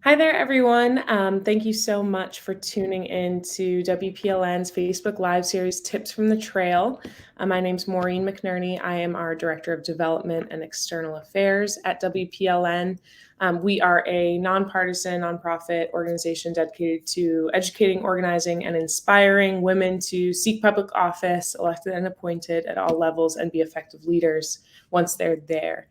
Hi there, everyone. Thank you so much for tuning in to WPLN's Facebook Live series, Tips from the Trail. My name's Maureen McInerney. I am our Director of Development and External Affairs at WPLN. We are a nonpartisan, nonprofit organization dedicated to educating, organizing, and inspiring women to seek public office, elected and appointed at all levels, and be effective leaders once they're there.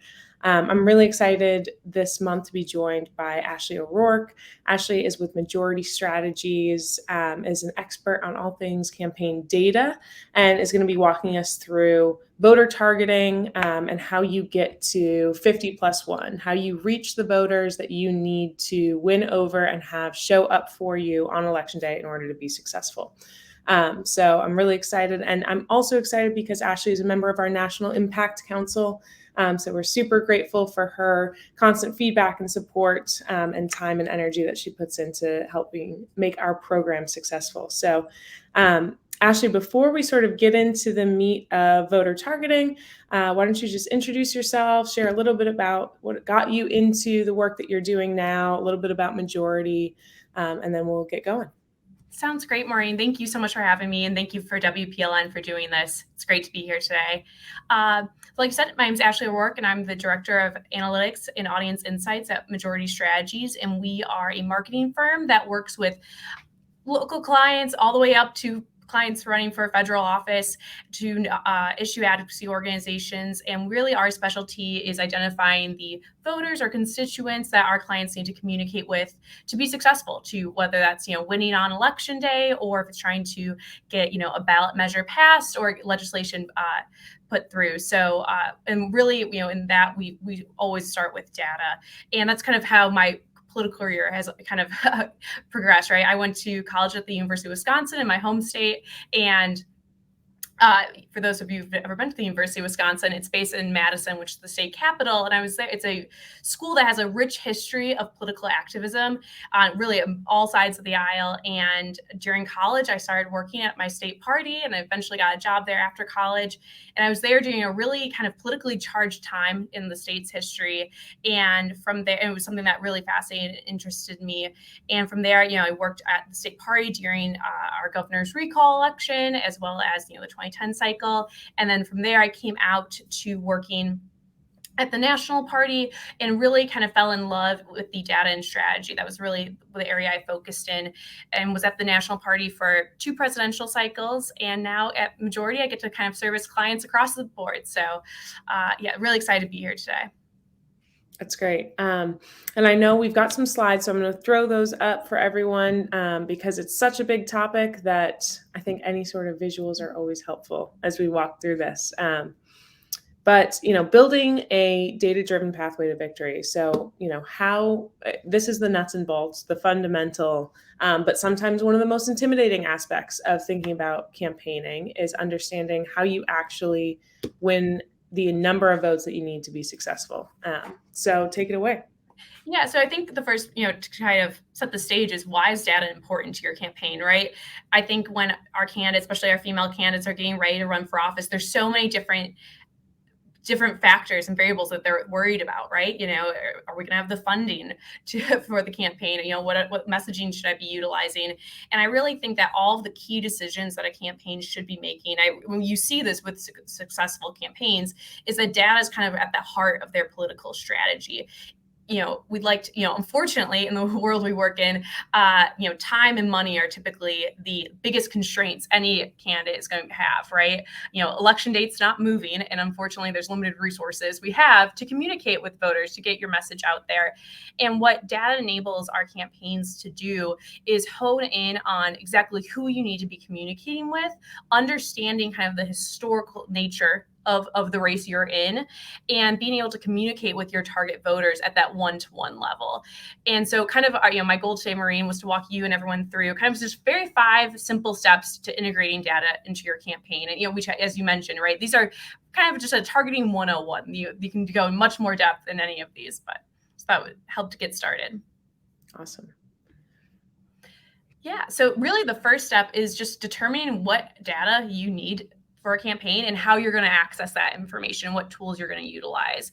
I'm really excited this month to be joined by Ashley O'Rourke. Ashley is with Majority Strategies, is an expert on all things campaign data, and is going to be walking us through voter targeting and how you get to 50+1, how you reach the voters that you need to win over and have show up for you on election day in order to be successful. So I'm really excited. And I'm also excited because Ashley is a member of our National Impact Council. So we're super grateful for her constant feedback and support and time and energy that she puts into helping make our program successful. So Ashley, before we sort of get into the meat of voter targeting, why don't you just introduce yourself, share a little bit about what got you into the work that you're doing now, a little bit about Majority, and then we'll get going. Sounds great, Maureen. Thank you so much for having me, and thank you for WPLN for doing this. It's great to be here today. Like you said, my name is Ashley O'Rourke, and I'm the Director of Analytics and Audience Insights at Majority Strategies, and we are a marketing firm that works with local clients all the way up to clients running for federal office to issue advocacy organizations. And really our specialty is identifying the voters or constituents that our clients need to communicate with to be successful, to whether that's, winning on election day, or if it's trying to get, a ballot measure passed or legislation put through. So, and really, in that we always start with data. And that's kind of how my political career has kind of progressed, right? I went to college at the University of Wisconsin in my home state, and for those of you who've ever been to the University of Wisconsin, it's based in Madison, which is the state capital. And I was there. It's a school that has a rich history of political activism on really all sides of the aisle. And during college, I started working at my state party, and I eventually got a job there after college. And I was there during a really kind of politically charged time in the state's history. And from there, it was something that really fascinated and interested me. And from there, I worked at the state party during our governor's recall election, as well as, the 2010 cycle. And then from there, I came out to working at the national party and really kind of fell in love with the data and strategy. That was really the area I focused in, and was at the national party for 2 presidential cycles. And now at Majority, I get to kind of service clients across the board. So really excited to be here today. That's great. And I know we've got some slides, so I'm going to throw those up for everyone because it's such a big topic that I think any sort of visuals are always helpful as we walk through this. But, building a data-driven pathway to victory. So, how this is the nuts and bolts, the fundamental, but sometimes one of the most intimidating aspects of thinking about campaigning is understanding how you actually win the number of votes that you need to be successful. So take it away. Yeah, so I think the first, to kind of set the stage is, why is data important to your campaign, right? I think when our candidates, especially our female candidates, are getting ready to run for office, there's so many different factors and variables that they're worried about, right? Are we going to have the funding for the campaign? What messaging should I be utilizing? And I really think that all of the key decisions that a campaign should be making, when you see this with successful campaigns, is that data is kind of at the heart of their political strategy. We'd like to, unfortunately, in the world we work in, time and money are typically the biggest constraints any candidate is going to have, right? Election date's not moving, and unfortunately, there's limited resources we have to communicate with voters, to get your message out there. And what data enables our campaigns to do is hone in on exactly who you need to be communicating with, understanding kind of the historical nature of the race you're in, and being able to communicate with your target voters at that one-to-one level. And so kind of my goal today, Maureen, was to walk you and everyone through kind of just 5 simple steps to integrating data into your campaign. And, which, as you mentioned, right, these are kind of just a targeting 101. You can go in much more depth than any of these, but so that would help to get started. Awesome. Yeah, so really the first step is just determining what data you need for a campaign and how you're going to access that information, what tools you're going to utilize.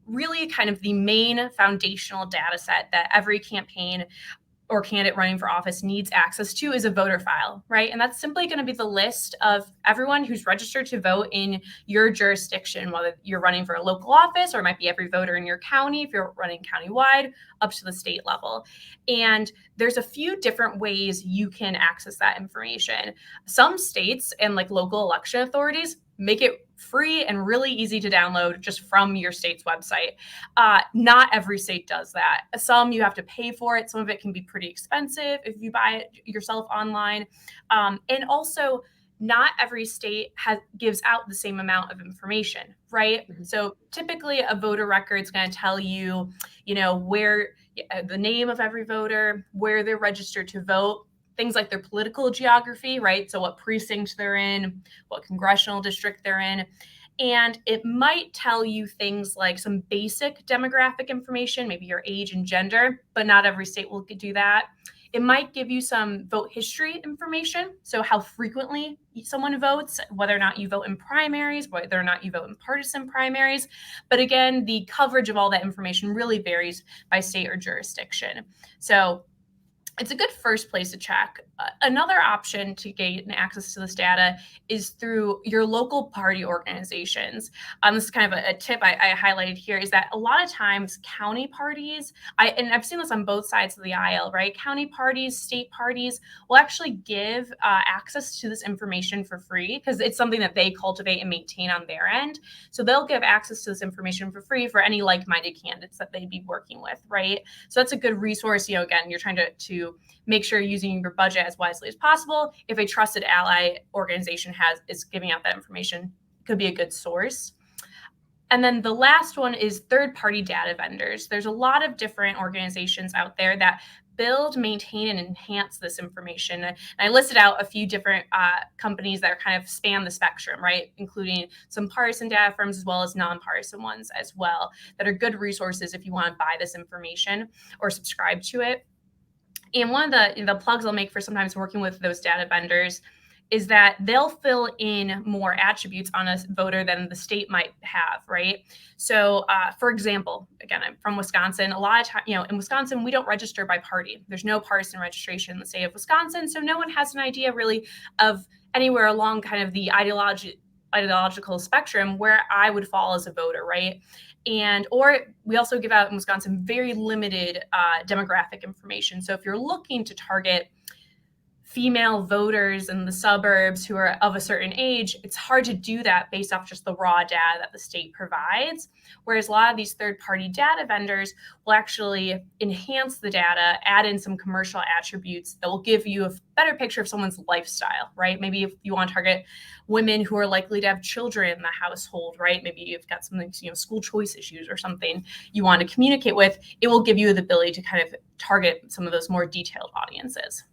really kind of the main foundational data set that every campaign or candidate running for office needs access to is a voter file, right? And that's simply going to be the list of everyone who's registered to vote in your jurisdiction, whether you're running for a local office or it might be every voter in your county if you're running countywide up to the state level. And there's a few different ways you can access that information. Some states and like local election authorities make it free and really easy to download just from your state's website. Not every state does that. Some you have to pay for it. Some of it can be pretty expensive if you buy it yourself online. And also, not every state gives out the same amount of information, right? Mm-hmm. So typically a voter record is going to tell you, where the name of every voter, where they're registered to vote, things like their political geography, right? So what precinct they're in, what congressional district they're in. And it might tell you things like some basic demographic information, maybe your age and gender, but not every state will do that. It might give you some vote history information. So how frequently someone votes, whether or not you vote in primaries, whether or not you vote in partisan primaries. But again, the coverage of all that information really varies by state or jurisdiction. So it's a good first place to check. Another option to gain access to this data is through your local party organizations. This is kind of a tip I highlighted here, is that a lot of times county parties, and I've seen this on both sides of the aisle, right? County parties, state parties will actually give access to this information for free because it's something that they cultivate and maintain on their end. So they'll give access to this information for free for any like-minded candidates that they'd be working with, right? So that's a good resource. Again, you're trying to make sure you're using your budget as wisely as possible. If a trusted ally organization is giving out that information, it could be a good source. And then the last one is third-party data vendors. There's a lot of different organizations out there that build, maintain, and enhance this information. And I listed out a few different companies that are kind of span the spectrum, right? Including some partisan data firms as well as nonpartisan ones as well, that are good resources if you want to buy this information or subscribe to it. And one of the plugs I'll make for sometimes working with those data vendors is that they'll fill in more attributes on a voter than the state might have, right? So, for example, again, I'm from Wisconsin. A lot of time, in Wisconsin, we don't register by party. There's no partisan registration in the state of Wisconsin, so no one has an idea really of anywhere along kind of the ideological spectrum where I would fall as a voter, right? Or we also give out in Wisconsin very limited demographic information. So if you're looking to target female voters in the suburbs who are of a certain age, it's hard to do that based off just the raw data that the state provides. Whereas a lot of these third-party data vendors will actually enhance the data, add in some commercial attributes that will give you a better picture of someone's lifestyle, right? Maybe if you want to target women who are likely to have children in the household, right? Maybe you've got something, school choice issues or something you want to communicate with, it will give you the ability to kind of target some of those more detailed audiences.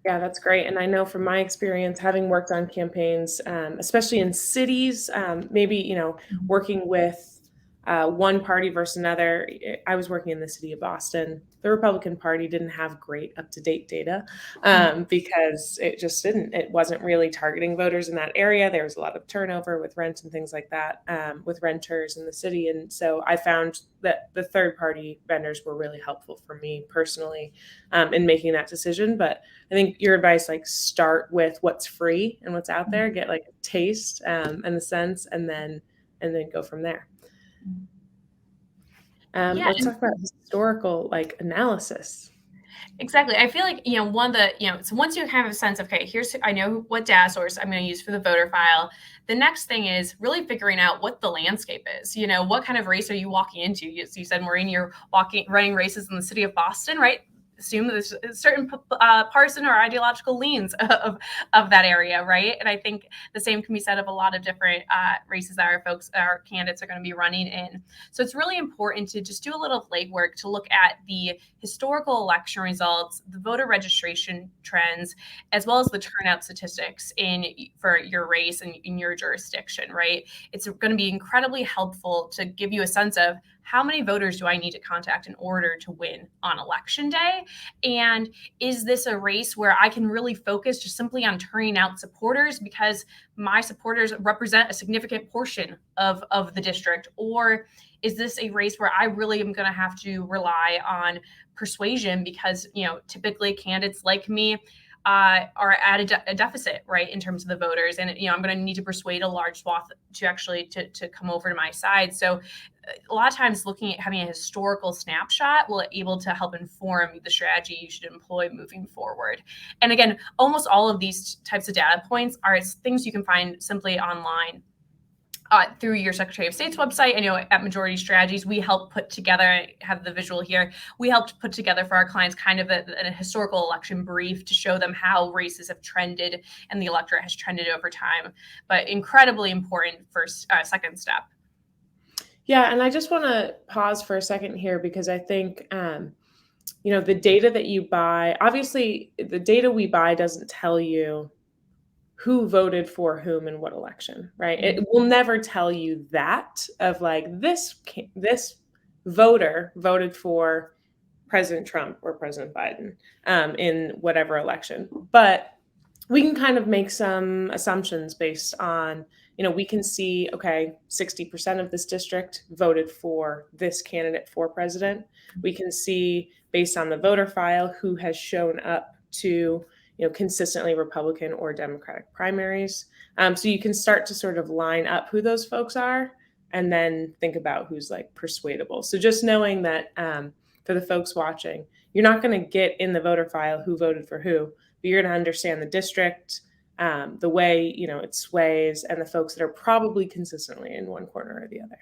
Yeah, that's great. And I know from my experience, having worked on campaigns, especially in cities, maybe, working with one party versus another. I was working in the city of Boston. The Republican Party didn't have great up-to-date data because it wasn't really targeting voters in that area. There was a lot of turnover with rent and things like that, with renters in the city. And so I found that the third-party vendors were really helpful for me personally in making that decision. But I think your advice, start with what's free and what's out there, get a taste and a sense, and then go from there. Let's talk about historical analysis. Exactly. I feel like, one of the, so once you have a sense of, okay, I know what data source I'm going to use for the voter file. The next thing is really figuring out what the landscape is. What kind of race are you walking into? You said, Maureen, you're running races in the city of Boston, right? Assume that there's certain partisan or ideological leans of that area, right? And I think the same can be said of a lot of different races that our candidates are going to be running in. So it's really important to just do a little legwork to look at the historical election results, the voter registration trends, as well as the turnout statistics for your race and in your jurisdiction, right? It's going to be incredibly helpful to give you a sense of how many voters do I need to contact in order to win on election day? And is this a race where I can really focus just simply on turning out supporters because my supporters represent a significant portion of the district? Or is this a race where I really am going to have to rely on persuasion because, typically candidates like me are at a deficit, right, in terms of the voters, and I'm going to need to persuade a large swath to actually to come over to my side. So a lot of times looking at having a historical snapshot will able to help inform the strategy you should employ moving forward. And again, almost all of these types of data points are things you can find simply online. Through your Secretary of State's website. At Majority Strategies, we help put together, I have the visual here, we helped put together for our clients kind of a historical election brief to show them how races have trended and the electorate has trended over time. But incredibly important first, second step. Yeah, and I just want to pause for a second here because I think, the data that you buy, obviously the data we buy doesn't tell you who voted for whom in what election, right? It will never tell you that of like this voter voted for President Trump or President Biden in whatever election. But we can kind of make some assumptions based on, we can see, okay, 60% of this district voted for this candidate for president. We can see based on the voter file who has shown up to, consistently Republican or Democratic primaries. So you can start to sort of line up who those folks are and then think about who's like persuadable. So just knowing that for the folks watching, you're not going to get in the voter file who voted for who, but you're going to understand the district, the way, it sways, and the folks that are probably consistently in one corner or the other.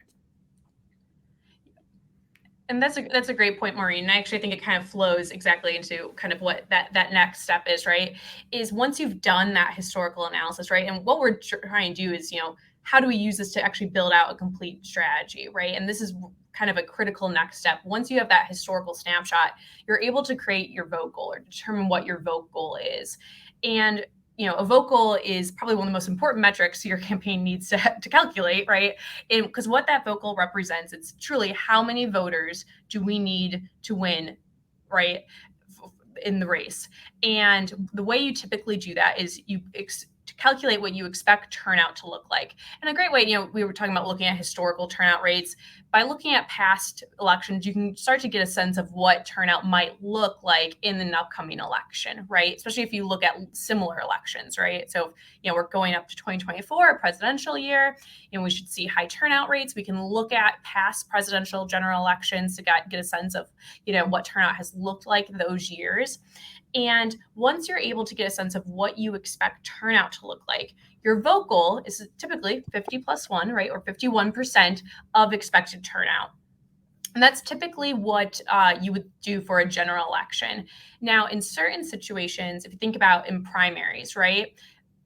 And that's a great point, Maureen. And I actually think it kind of flows exactly into kind of what that next step is, right? Is once you've done that historical analysis, right? And what we're trying to do is, how do we use this to actually build out a complete strategy, right? And this is kind of a critical next step. Once you have that historical snapshot, you're able to create your vote goal or determine what your vote goal is. And a vote goal is probably one of the most important metrics your campaign needs to calculate, right? Because what that vote goal represents, it's truly how many voters do we need to win, right, in the race. And the way you typically do that is to calculate what you expect turnout to look like. And a great way, we were talking about looking at historical turnout rates. By looking at past elections, you can start to get a sense of what turnout might look like in an upcoming election, right? Especially if you look at similar elections, right? So, we're going up to 2024, a presidential year, and we should see high turnout rates. We can look at past presidential general elections to get a sense of, what turnout has looked like those years. And once you're able to get a sense of what you expect turnout to look like, your vote goal is typically 50+1, right, or 51% of expected turnout. And that's typically what you would do for a general election. Now, in certain situations, if you think about in primaries, right,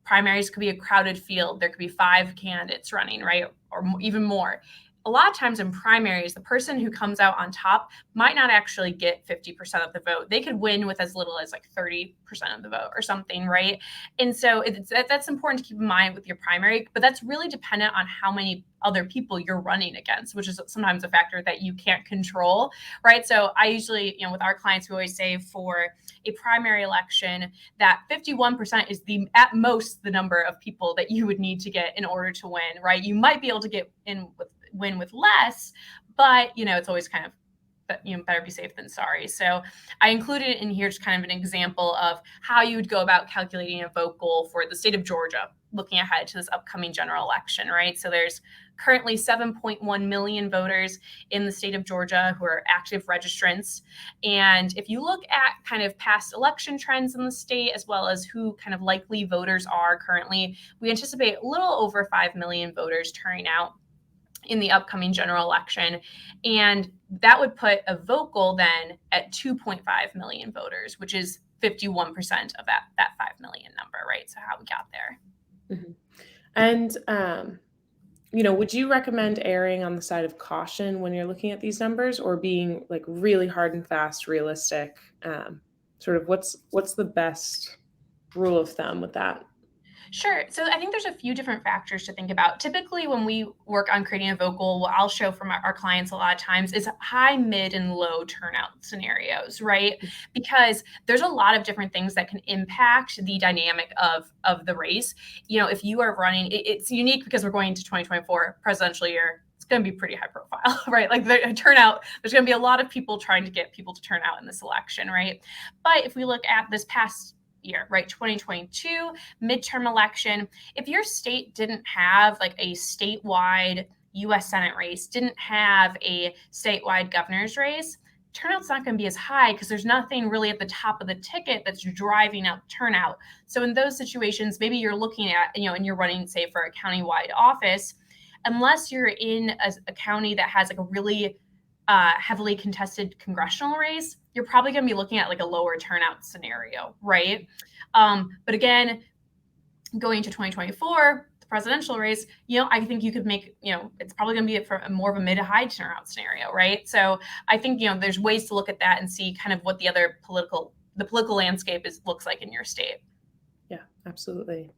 primaries could be a crowded field. There could be 5 candidates running, right, or even more. A lot of times in primaries, the person who comes out on top might not actually get 50% of the vote. They could win with as little as like 30% of the vote or something, right? And so that's important to keep in mind with your primary, but that's really dependent on how many other people you're running against, which is sometimes a factor that you can't control, right? So I usually, with our clients, we always say for a primary election that 51% is at most the number of people that you would need to get in order to win, right? You might be able to win with less, but it's always kind of, better be safe than sorry. So I included it in here just kind of an example of how you would go about calculating a vote goal for the state of Georgia, looking ahead to this upcoming general election, right? So there's currently 7.1 million voters in the state of Georgia who are active registrants. And if you look at kind of past election trends in the state, as well as who kind of likely voters are currently, we anticipate a little over 5 million voters turning out in the upcoming general election. And that would put a vote goal then at 2.5 million voters, which is 51% of that 5 million number, right? So how we got there. Mm-hmm. And, would you recommend erring on the side of caution when you're looking at these numbers, or being like really hard and fast, realistic? Sort of what's the best rule of thumb with that? Sure. So I think there's a few different factors to think about. Typically, when we work on creating a vocal, what I'll show from our clients a lot of times is high, mid, and low turnout scenarios, right? Because there's a lot of different things that can impact the dynamic of the race. If you are running, it's unique because we're going into 2024 presidential year. It's going to be pretty high profile, right? Like the turnout, there's going to be a lot of people trying to get people to turn out in this election, right? But if we look at this past year, right, 2022 midterm election, if your state didn't have like a statewide US Senate race, didn't have a statewide governor's race, turnout's not going to be as high because there's nothing really at the top of the ticket that's driving up turnout. So in those situations, maybe you're looking at, and you're running, say, for a countywide office, unless you're in a county that has like a really heavily contested congressional race, you're probably going to be looking at like a lower turnout scenario, right? But again, going to 2024, the presidential race, I think you could make, it's probably going to be for more of a mid to high turnout scenario, right? So I think, there's ways to look at that and see kind of what the other political landscape looks like in your state. Yeah, absolutely.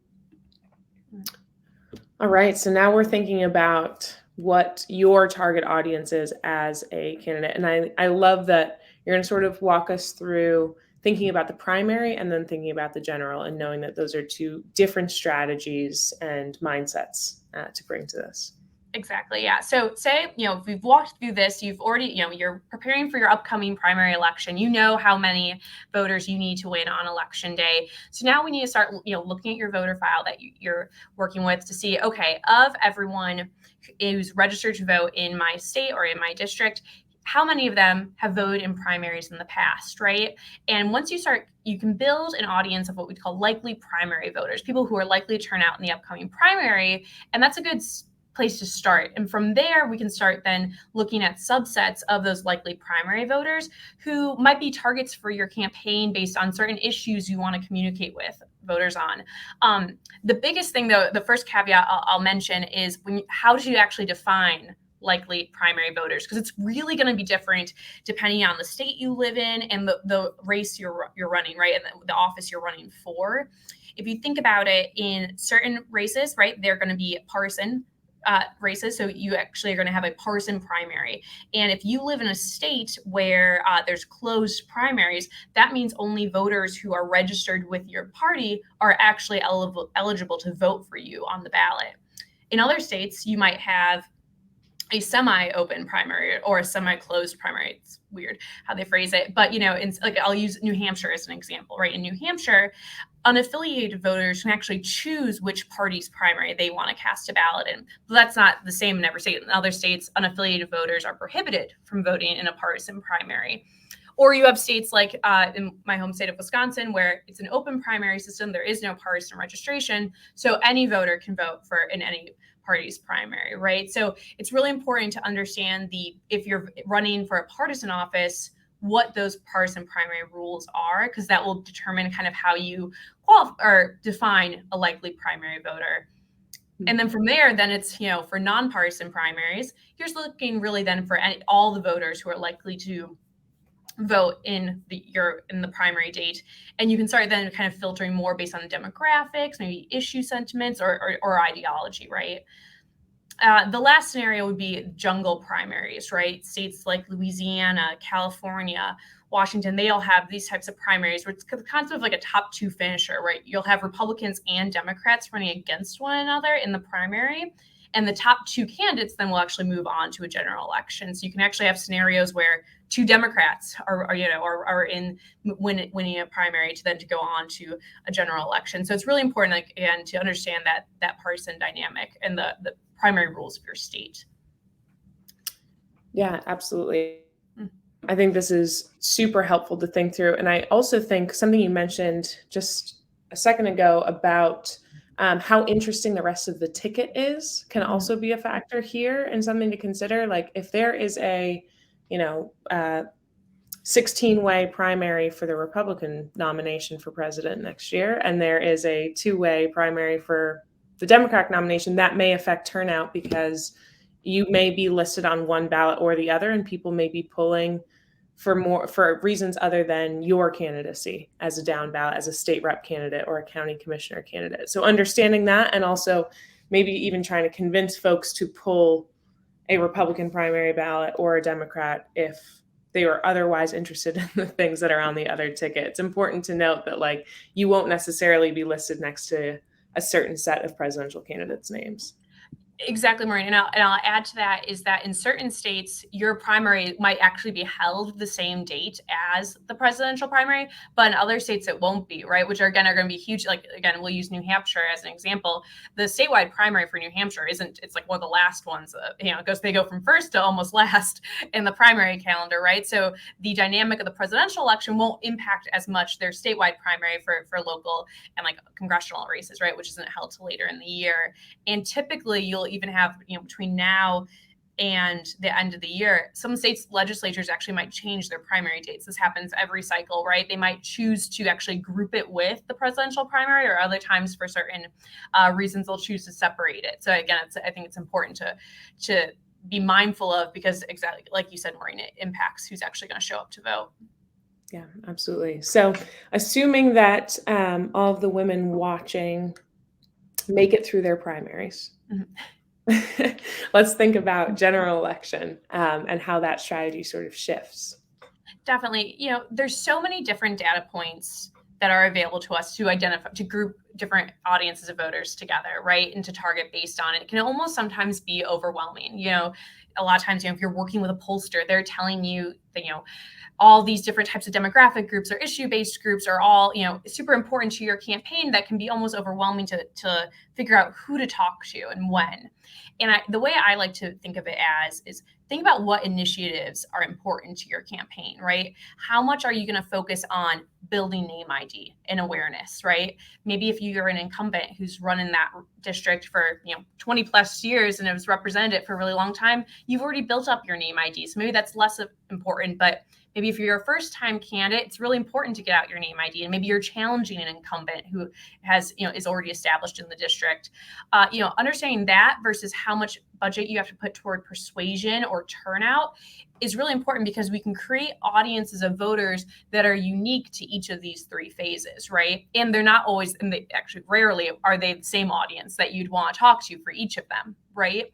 All right, so now we're thinking about what your target audience is as a candidate. And I love that you're going to sort of walk us through thinking about the primary and then thinking about the general, and knowing that those are two different strategies and mindsets to bring to this. Exactly. Yeah. So say, if we've walked through this, you've already, you're preparing for your upcoming primary election. You know how many voters you need to win on election day. So now we need to start, looking at your voter file that you're working with to see, okay, of everyone who's registered to vote in my state or in my district, how many of them have voted in primaries in the past, right? And once you start, you can build an audience of what we call likely primary voters, people who are likely to turn out in the upcoming primary. And that's a good place to start. And from there, we can start then looking at subsets of those likely primary voters who might be targets for your campaign based on certain issues you want to communicate with voters on. The biggest thing, though, the first caveat I'll mention is how do you actually define likely primary voters? Because it's really going to be different depending on the state you live in and the race you're running, right? And the office you're running for. If you think about it, in certain races, right, they're going to be partisan races. So you actually are going to have a partisan primary. And if you live in a state where there's closed primaries, that means only voters who are registered with your party are actually eligible to vote for you on the ballot. In other states, you might have a semi-open primary or a semi-closed primary. It's weird how they phrase it, but I'll use New Hampshire as an example, right? In New Hampshire, unaffiliated voters can actually choose which party's primary they want to cast a ballot in. But that's not the same in every state. In other states, unaffiliated voters are prohibited from voting in a partisan primary. Or you have states like in my home state of Wisconsin, where it's an open primary system. There is no partisan registration. So any voter can vote in any party's primary, right? So it's really important to understand if you're running for a partisan office, what those partisan primary rules are, because that will determine kind of how you qualify or define a likely primary voter. And then from there, then it's, for nonpartisan primaries, you're looking really then for all the voters who are likely to vote in the primary date. And you can start then kind of filtering more based on demographics, maybe issue sentiments or ideology, right? The last scenario would be jungle primaries, right? States like Louisiana, California, Washington, they all have these types of primaries where it's the concept of like a top two finisher, right? You'll have Republicans and Democrats running against one another in the primary. And the top two candidates then will actually move on to a general election. So you can actually have scenarios where two Democrats are winning a primary to go on to a general election. So it's really important, again, to understand that partisan dynamic and the primary rules of your state. Yeah, absolutely. I think this is super helpful to think through. And I also think something you mentioned just a second ago about how interesting the rest of the ticket is can also be a factor here and something to consider. Like if there is a 16-way primary for the Republican nomination for president next year, and there is a 2-way primary for the Democratic nomination, that may affect turnout because you may be listed on one ballot or the other, and people may be pulling for reasons other than your candidacy as a down ballot, as a state rep candidate or a county commissioner candidate. So understanding that, and also maybe even trying to convince folks to pull a Republican primary ballot or a Democrat if they were otherwise interested in the things that are on the other ticket. It's important to note that, like, you won't necessarily be listed next to a certain set of presidential candidates' names. Exactly, Maureen. And I'll add to that is that in certain states, your primary might actually be held the same date as the presidential primary, but in other states it won't be, right? Which are going to be huge. Like, again, we'll use New Hampshire as an example. The statewide primary for New Hampshire it's like one of the last ones, they go from first to almost last in the primary calendar, right? So the dynamic of the presidential election won't impact as much their statewide primary for local and like congressional races, right? Which isn't held till later in the year. And typically you'll even have, between now and the end of the year, some states' legislatures actually might change their primary dates. This happens every cycle, right? They might choose to actually group it with the presidential primary, or other times for certain reasons they'll choose to separate it. So again, I think it's important to be mindful of, because exactly like you said, Maureen, it impacts who's actually going to show up to vote. Yeah, absolutely. So assuming that all of the women watching make it through their primaries, let's think about general election and how that strategy sort of shifts. Definitely. There's so many different data points that are available to us to identify, to group different audiences of voters together, right? And to target based on it. It can almost sometimes be overwhelming. A lot of times, if you're working with a pollster, they're telling you that, all these different types of demographic groups or issue-based groups are all, super important to your campaign. That can be almost overwhelming to figure out who to talk to and when. And the way I like to think of it is think about what initiatives are important to your campaign, right? How much are you going to focus on building name ID and awareness, right? Maybe if you're an incumbent who's run in that district for 20 plus years and has represented it for a really long time, you've already built up your name ID. So maybe that's less important, but maybe if you're a first-time candidate, it's really important to get out your name ID, and maybe you're challenging an incumbent who has, is already established in the district. Understanding that versus how much budget you have to put toward persuasion or turnout is really important, because we can create audiences of voters that are unique to each of these three phases, right? And they're not always, and they actually rarely are they the same audience that you'd want to talk to for each of them, right?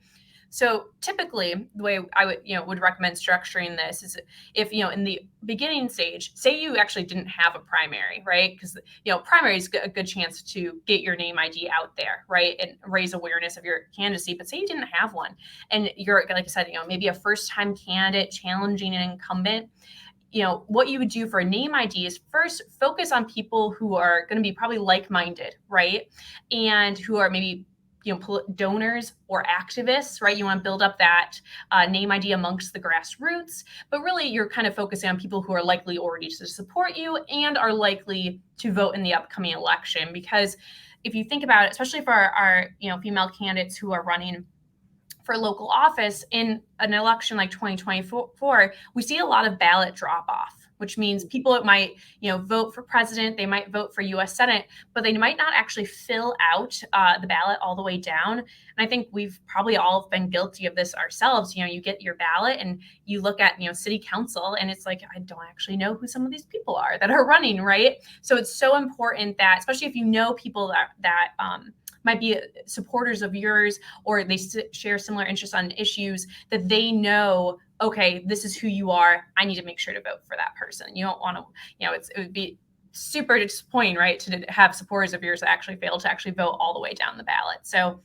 So typically, the way I would recommend structuring this is if, in the beginning stage, say you actually didn't have a primary, right? Because, primary is a good chance to get your name ID out there, right? And raise awareness of your candidacy. But say you didn't have one, and you're, like I said, maybe a first-time candidate challenging an incumbent. What you would do for a name ID is first focus on people who are going to be probably like-minded, right? And who are maybe donors or activists, right? You want to build up that name ID amongst the grassroots, but really you're kind of focusing on people who are likely already to support you and are likely to vote in the upcoming election. Because if you think about it, especially for our female candidates who are running for local office in an election like 2024, we see a lot of ballot drop off, which means people might, vote for president, they might vote for U.S. Senate, but they might not actually fill out the ballot all the way down. And I think we've probably all been guilty of this ourselves. You get your ballot and you look at, city council, and it's like, I don't actually know who some of these people are that are running, right? So it's so important that, especially if people that might be supporters of yours, or they share similar interests on issues, that they know, okay, this is who you are. I need to make sure to vote for that person. You don't want to, it would be super disappointing, right, to have supporters of yours that actually fail to actually vote all the way down the ballot. So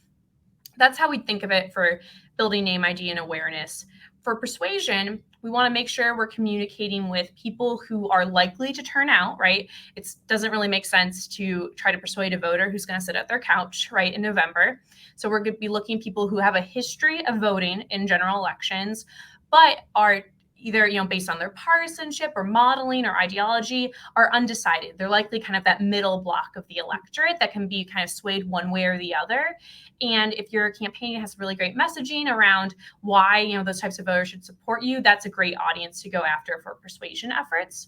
that's how we think of it for building name ID and awareness. For persuasion, we want to make sure we're communicating with people who are likely to turn out, right? It doesn't really make sense to try to persuade a voter who's going to sit at their couch, right, in November. So we're going to be looking at people who have a history of voting in general elections, but are either, based on their partisanship or modeling or ideology, are undecided. They're likely kind of that middle block of the electorate that can be kind of swayed one way or the other. And if your campaign has really great messaging around why, those types of voters should support you, that's a great audience to go after for persuasion efforts.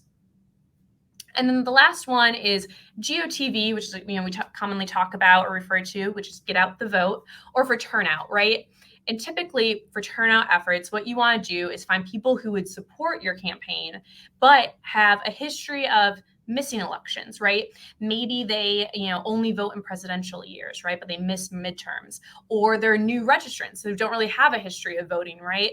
And then the last one is GOTV, which is, we commonly talk about or refer to, which is get out the vote, or for turnout, right? And typically for turnout efforts, what you want to do is find people who would support your campaign, but have a history of missing elections, right? Maybe they, only vote in presidential years, right? But they miss midterms, or they're new registrants who don't really have a history of voting, right?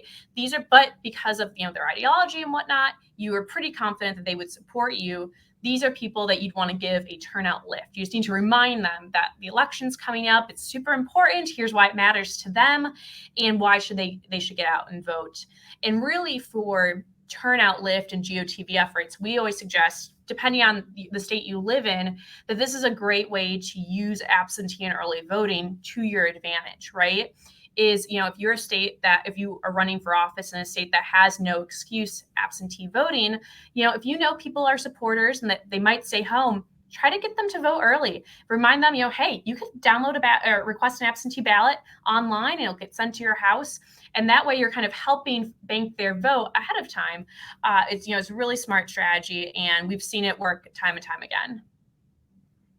But because of, their ideology and whatnot, you are pretty confident that they would support you. These are people that you'd want to give a turnout lift. You just need to remind them that the election's coming up. It's super important. Here's why it matters to them, and why they should get out and vote. And really, for turnout lift and GOTV efforts, we always suggest, depending on the state you live in, that this is a great way to use absentee and early voting to your advantage, right? If you are running for office in a state that has no excuse absentee voting, if people are supporters and that they might stay home, try to get them to vote early. Remind them, hey, you can download or request an absentee ballot online, and it'll get sent to your house. And that way you're kind of helping bank their vote ahead of time. It's a really smart strategy, and we've seen it work time and time again.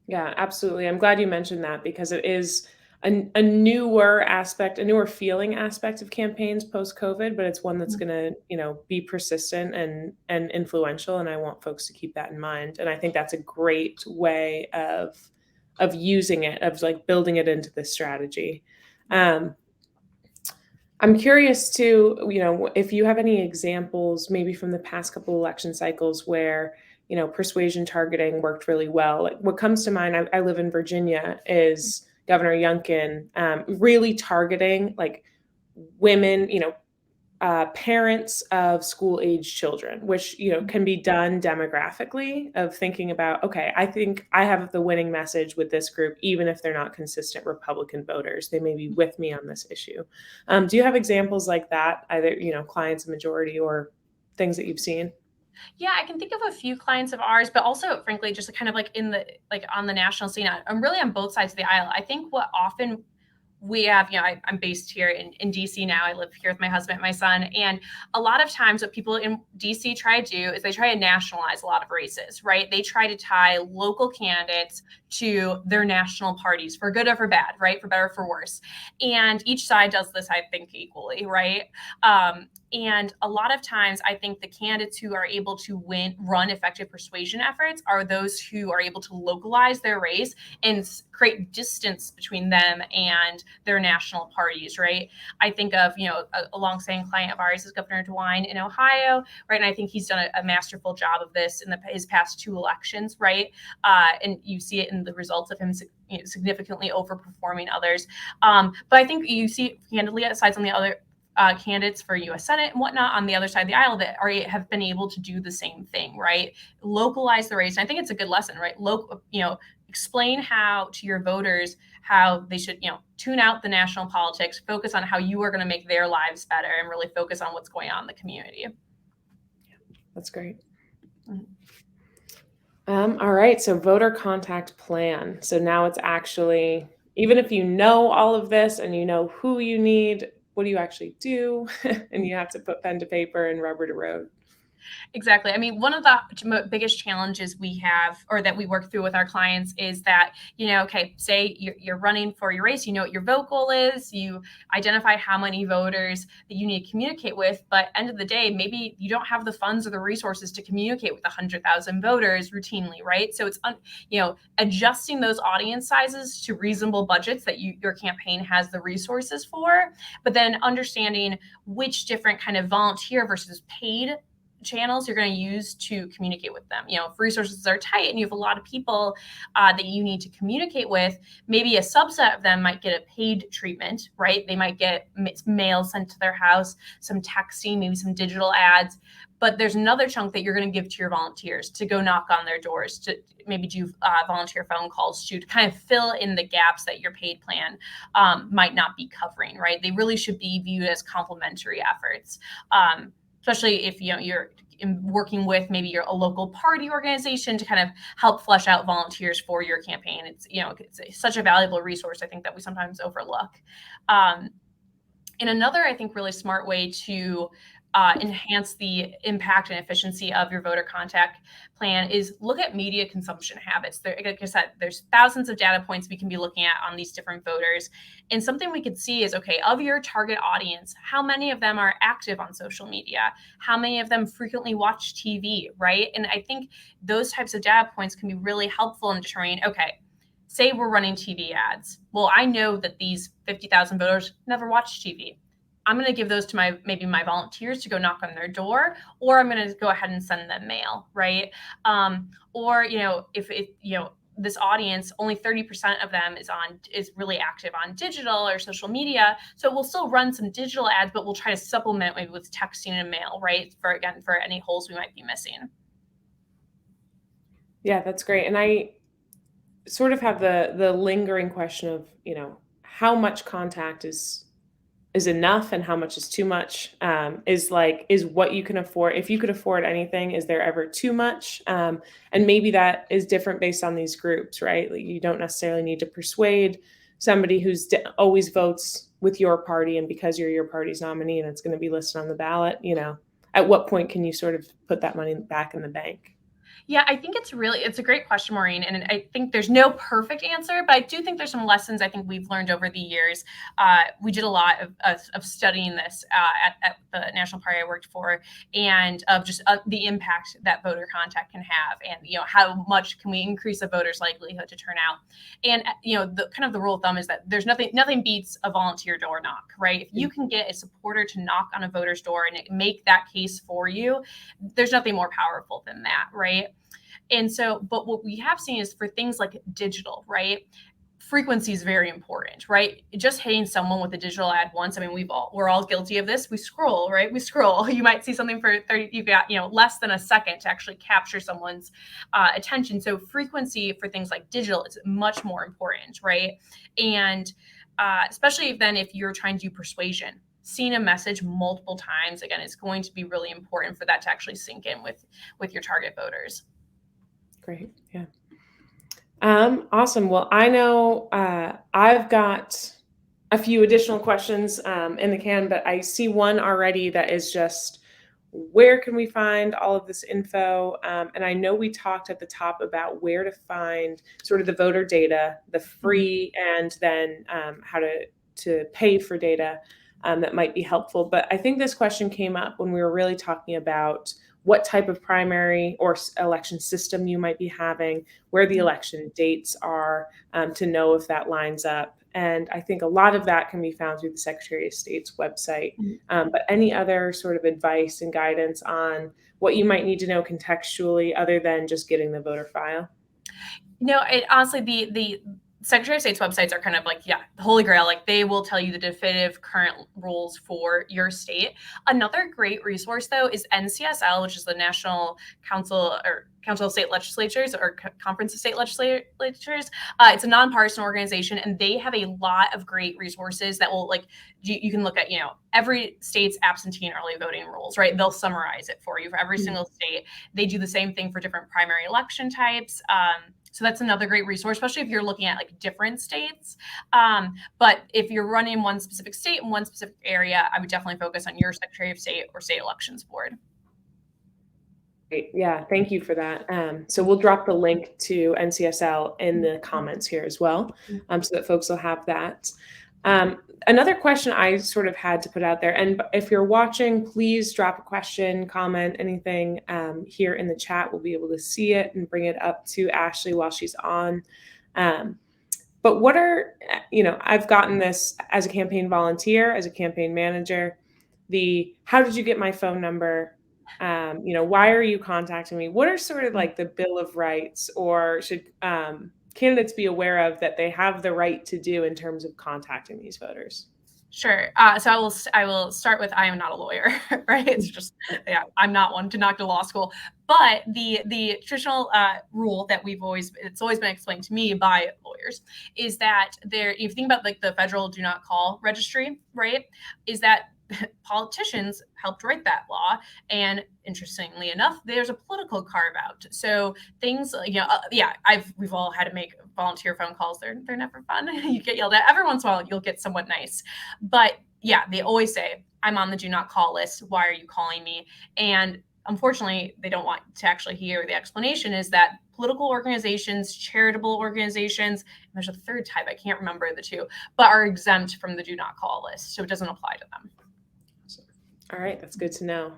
Yeah, absolutely. I'm glad you mentioned that, because it is a newer feeling aspect of campaigns post-COVID, but it's one that's gonna, be persistent and influential, and I want folks to keep that in mind. And I think that's a great way of using it, of like building it into the strategy. I'm curious too, if you have any examples, maybe from the past couple election cycles, where persuasion targeting worked really well. Like, what comes to mind, I live in Virginia, is Governor Youngkin really targeting like women, parents of school-age children, which can be done demographically, of thinking about, okay, I think I have the winning message with this group, even if they're not consistent Republican voters. They may be with me on this issue. Do you have examples like that, either clients of majority or things that you've seen? Yeah, I can think of a few clients of ours, but also, frankly, just kind of like on the national scene. I'm really on both sides of the aisle. I think what often we have, I'm based here in DC now. I live here with my husband and my son. And a lot of times what people in DC try to do is they try to nationalize a lot of races, right? They try to tie local candidates to their national parties, for good or for bad, right? For better or for worse. And each side does this, I think, equally, right? And a lot of times, I think the candidates who are able to run effective persuasion efforts are those who are able to localize their race and create distance between them and their national parties, right? I think of, a longstanding client of ours is Governor DeWine in Ohio, right? And I think he's done a masterful job of this in his past 2 elections, right? And you see it in the results of him significantly overperforming others. But I think you see, candidly, aside from the other candidates for U.S. Senate and whatnot on the other side of the aisle that have been able to do the same thing, right? Localize the race. And I think it's a good lesson, right? Explain how to your voters how they should, tune out the national politics, focus on how you are going to make their lives better, and really focus on what's going on in the community. That's great. All right, so voter contact plan. So now it's actually, even if you know all of this and you know who you need, what do you actually do? And you have to put pen to paper and rubber to road. Exactly. I mean, one of the biggest challenges we have, or that we work through with our clients, is that, okay, say you're running for your race, you know what your vote goal is, you identify how many voters that you need to communicate with, but end of the day, maybe you don't have the funds or the resources to communicate with 100,000 voters routinely, right? So it's, adjusting those audience sizes to reasonable budgets that your campaign has the resources for, but then understanding which different kind of volunteer versus paid channels you're going to use to communicate with them. If resources are tight and you have a lot of people that you need to communicate with, maybe a subset of them might get a paid treatment, right? They might get mail sent to their house, some texting, maybe some digital ads. But there's another chunk that you're going to give to your volunteers to go knock on their doors, to maybe do volunteer phone calls, to kind of fill in the gaps that your paid plan might not be covering, right? They really should be viewed as complementary efforts. Especially if you're working with maybe a local party organization to kind of help flesh out volunteers for your campaign. It's such a valuable resource, I think, that we sometimes overlook. And another, I think, really smart way to enhance the impact and efficiency of your voter contact plan is look at media consumption habits. Like I said, there's thousands of data points we can be looking at on these different voters. And something we could see is, okay, of your target audience, how many of them are active on social media? How many of them frequently watch TV, right? And I think those types of data points can be really helpful in determining, okay, say we're running TV ads. Well, I know that these 50,000 voters never watch TV. I'm going to give those to maybe my volunteers to go knock on their door, or I'm going to go ahead and send them mail, right? Or if this audience, only 30% of them is really active on digital or social media, so we'll still run some digital ads, but we'll try to supplement maybe with texting and mail, right? For any holes we might be missing. Yeah, that's great. And I sort of have the lingering question of, how much contact is enough and how much is too much. Is what you can afford. If you could afford anything, is there ever too much? And maybe that is different based on these groups, right? Like, you don't necessarily need to persuade somebody who's always votes with your party, and because you're your party's nominee and it's going to be listed on the ballot, at what point can you sort of put that money back in the bank? Yeah, I think it's a great question, Maureen. And I think there's no perfect answer, but I do think there's some lessons I think we've learned over the years. We did a lot of studying this at the national party I worked for, and of just the impact that voter contact can have, and how much can we increase a voter's likelihood to turn out. And the kind of the rule of thumb is that there's nothing beats a volunteer door knock, right? If you can get a supporter to knock on a voter's door and make that case for you, there's nothing more powerful than that, right? And so, but what we have seen is for things like digital, right? Frequency is very important, right? Just hitting someone with a digital ad once. I mean, we're all guilty of this. We scroll, right? We scroll. You might see something for 30, you've got, less than a second to actually capture someone's attention. So frequency for things like digital is much more important, right? And especially if you're trying to do persuasion, seeing a message multiple times, again, is going to be really important for that to actually sink in with your target voters. Great. Yeah. Awesome. Well, I know I've got a few additional questions in the can, but I see one already that is just, where can we find all of this info? And I know we talked at the top about where to find sort of the voter data, the free, and then how to pay for data that might be helpful. But I think this question came up when we were really talking about what type of primary or election system you might be having, where the election dates are, to know if that lines up. And I think a lot of that can be found through the Secretary of State's website. But any other sort of advice and guidance on what you might need to know contextually, other than just getting the voter file? Honestly, the Secretary of State's websites are kind of like, the holy grail. Like, they will tell you the definitive current rules for your state. Another great resource, though, is NCSL, which is the National Council of State Legislatures, or Conference of State Legislatures. It's a nonpartisan organization, and they have a lot of great resources that will, like, you can look at, every state's absentee and early voting rules, right? They'll summarize it for you for every single state. They do the same thing for different primary election types. So that's another great resource, especially if you're looking at like different states. But if you're running one specific state in one specific area, I would definitely focus on your Secretary of State or State Elections Board. Great. Yeah, thank you for that. So we'll drop the link to NCSL in the comments here as well, so that folks will have that. Another question I sort of had to put out there, and if you're watching, please drop a question, comment, anything here in the chat. We'll be able to see it and bring it up to Ashley while she's on. But what are, I've gotten this as a campaign volunteer, as a campaign manager, how did you get my phone number? Why are you contacting me? What are sort of like the Bill of Rights, or should candidates be aware of that they have the right to do in terms of contacting these voters? Sure. So I will start with, I am not a lawyer, right? It's just, I'm not one to knock to law school. But the traditional rule that it's always been explained to me by lawyers is that if you think about like the federal do not call registry, right? Is that politicians helped write that law, and interestingly enough, there's a political carve out. So things, we've all had to make volunteer phone calls. They're never fun. You get yelled at. Every once in a while, you'll get somewhat nice, but they always say, I'm on the do not call list. Why are you calling me? And unfortunately, they don't want to actually hear the explanation is that political organizations, charitable organizations, and there's a third type, I can't remember the two, but are exempt from the do not call list. So it doesn't apply to them. All right, that's good to know.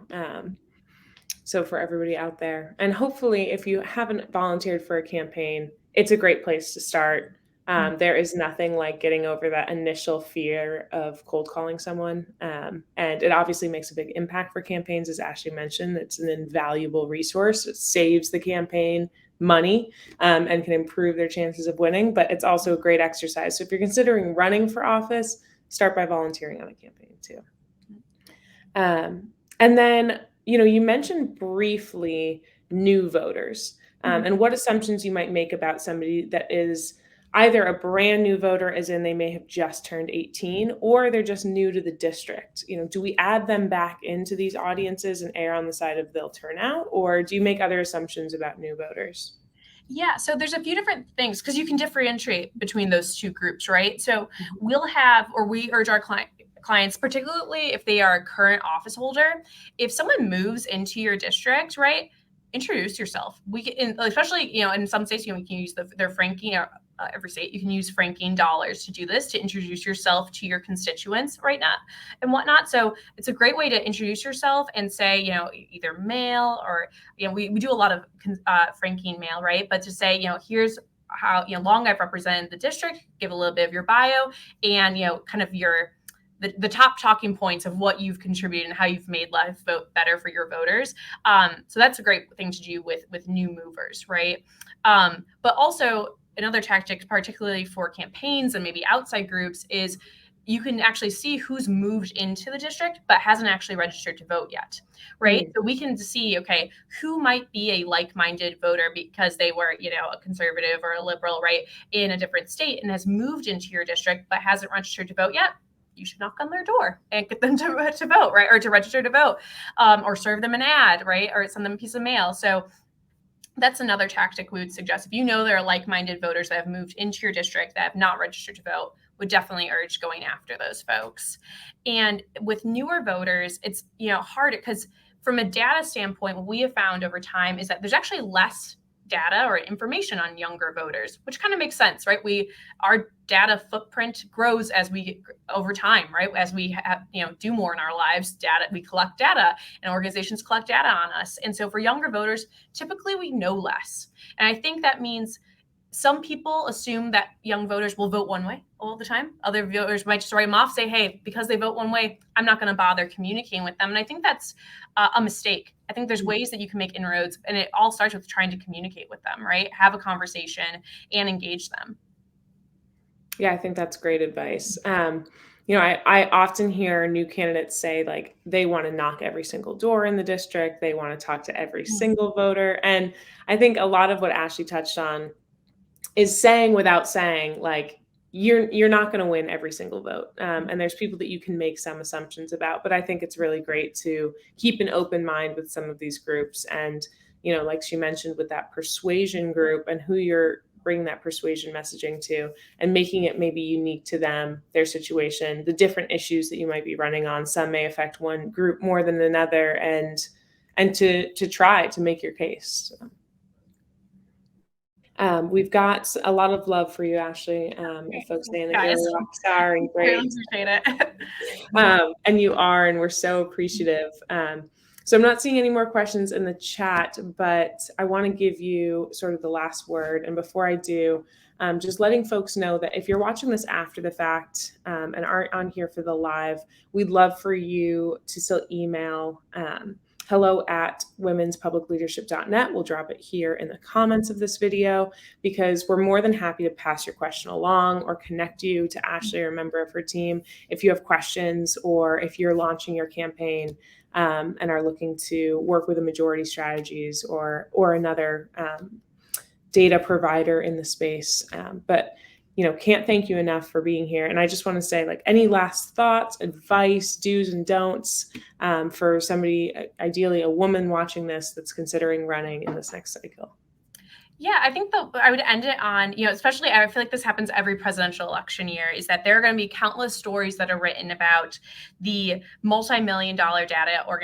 So for everybody out there, and hopefully if you haven't volunteered for a campaign, it's a great place to start. There is nothing like getting over that initial fear of cold calling someone. And it obviously makes a big impact for campaigns, as Ashley mentioned. It's an invaluable resource. It saves the campaign money and can improve their chances of winning, but it's also a great exercise. So if you're considering running for office, start by volunteering on a campaign too. And then, you mentioned briefly new voters and what assumptions you might make about somebody that is either a brand new voter, as in they may have just turned 18, or they're just new to the district. Do we add them back into these audiences and err on the side of they'll turn out, or do you make other assumptions about new voters? Yeah, so there's a few different things because you can differentiate between those two groups, right? So we'll have, or we urge our clients, particularly if they are a current office holder, if someone moves into your district, right, introduce yourself. We can, especially, in some states, we can use their franking, every state, you can use franking dollars to do this, to introduce yourself to your constituents right now and whatnot. So it's a great way to introduce yourself and say, either mail or, we do a lot of franking mail, right? But to say, here's how long I've represented the district, give a little bit of your bio and, kind of the top talking points of what you've contributed and how you've made life vote better for your voters. So that's a great thing to do with new movers, right? But also another tactic, particularly for campaigns and maybe outside groups, is you can actually see who's moved into the district but hasn't actually registered to vote yet, right? So we can see, okay, who might be a like-minded voter because they were, a conservative or a liberal, right, in a different state and has moved into your district but hasn't registered to vote yet. You should knock on their door and get them to vote, right? Or to register to vote, or serve them an ad, right? Or send them a piece of mail. So that's another tactic we would suggest. If there are like-minded voters that have moved into your district that have not registered to vote, would definitely urge going after those folks. And with newer voters, it's hard because from a data standpoint, what we have found over time is that there's actually less data or information on younger voters, which kind of makes sense, right? Our data footprint grows over time, right? As we have, do more in our lives, we collect data and organizations collect data on us. And so for younger voters, typically we know less. And I think that means some people assume that young voters will vote one way all the time. Other voters might just write them off, say, hey, because they vote one way, I'm not going to bother communicating with them. And I think that's a mistake. I think there's ways that you can make inroads, and it all starts with trying to communicate with them, right? Have a conversation and engage them. Yeah, I think that's great advice. I often hear new candidates say like they want to knock every single door in the district. They want to talk to every single voter. And I think a lot of what Ashley touched on is saying without saying, like, you're not going to win every single vote. And there's people that you can make some assumptions about, but I think it's really great to keep an open mind with some of these groups. And, like she mentioned with that persuasion group and who you're bringing that persuasion messaging to and making it maybe unique to them, their situation, the different issues that you might be running on. Some may affect one group more than another, and to try to make your case. We've got a lot of love for you, Ashley. Folks saying that you're a rock star and great. I appreciate it. And you are, and we're so appreciative. So I'm not seeing any more questions in the chat, but I want to give you sort of the last word. And before I do, just letting folks know that if you're watching this after the fact and aren't on here for the live, we'd love for you to still email hello@womenspublicleadership.net. We'll drop it here in the comments of this video because we're more than happy to pass your question along or connect you to Ashley or a member of her team if you have questions or if you're launching your campaign and are looking to work with a majority strategies or another data provider in the space. But can't thank you enough for being here. And I just want to say, like, any last thoughts, advice, do's and don'ts for somebody, ideally a woman watching this that's considering running in this next cycle? Yeah, I think I would end it on, especially I feel like this happens every presidential election year, is that there are going to be countless stories that are written about the multi-million-dollar data or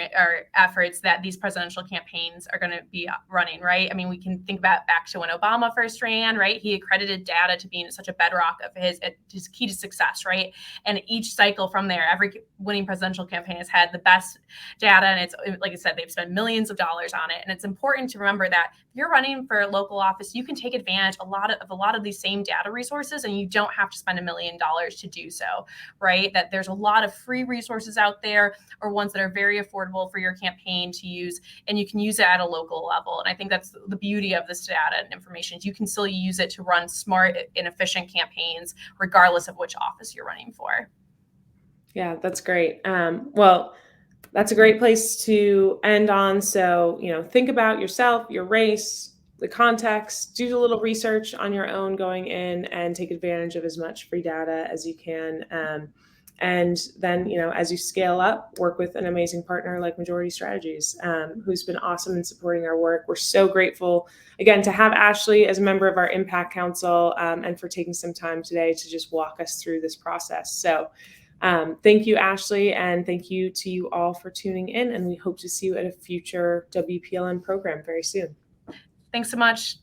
efforts that these presidential campaigns are going to be running, right? I mean, we can think about back to when Obama first ran, right? He accredited data to being such a bedrock of his key to success, right? And each cycle from there, every winning presidential campaign has had the best data, and it's like I said, they've spent millions of dollars on it. And it's important to remember that if you're running for a local office, you can take advantage of a lot of these same data resources, and you don't have to spend $1 million to do so, right? That there's a lot of free resources out there, or ones that are very affordable for your campaign to use, and you can use it at a local level. And I think that's the beauty of this data and information. You can still use it to run smart and efficient campaigns, regardless of which office you're running for. Yeah, that's great. Well, that's a great place to end on. So, think about yourself, your race, the context, do a little research on your own going in, and take advantage of as much free data as you can. And then, as you scale up, work with an amazing partner like Majority Strategies, who's been awesome in supporting our work. We're so grateful, again, to have Ashley as a member of our Impact Council, and for taking some time today to just walk us through this process. So thank you, Ashley, and thank you to you all for tuning in, and we hope to see you at a future WPLN program very soon. Thanks so much.